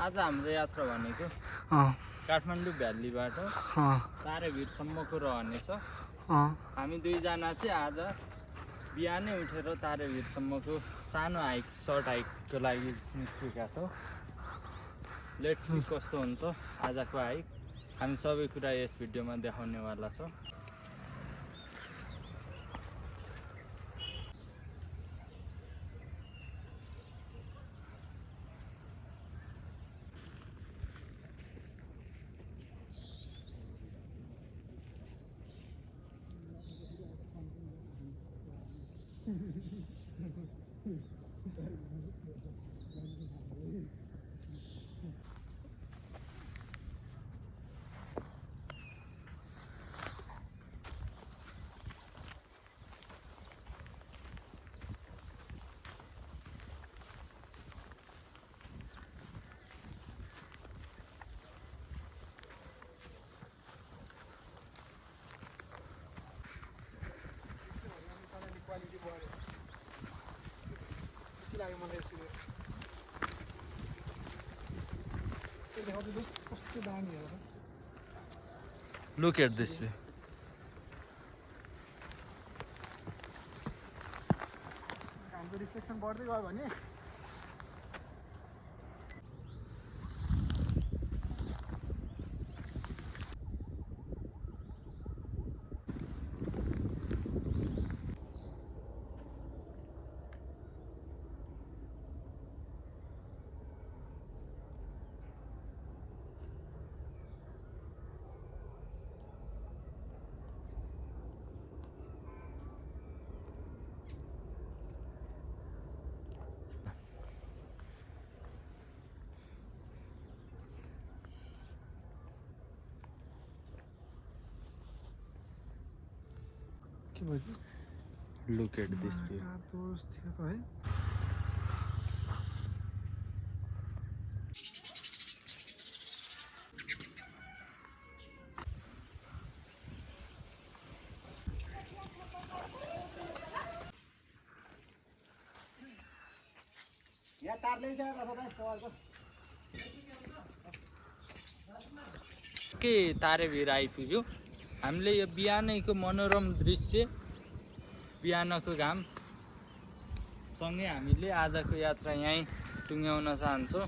आज हाम्रो यात्रा भनेको काठमाडौँ भ्यालीबाट तारेभिरसम्मको रहनेछ। हामी दुईजना चाहिँ आज बिहानै उठेर तारेभिरसम्मको सानो हाइक सर्ट हाइकको लागि निस्केका छौँ। लेट्स सी कस्तो हुन्छ आजको हाइक। हामी सबै कुरा यस भिडियोमा देखाउनेवाला छौँ। Look at this way. Look at this view. के तारेभिर आइपुग्यो। हामीले यो बिहानैको मनोरम दृश्य, बिहानको घाम सँगै हामीले आजको यात्रा यहीँ टुङ्ग्याउन चाहन्छौँ।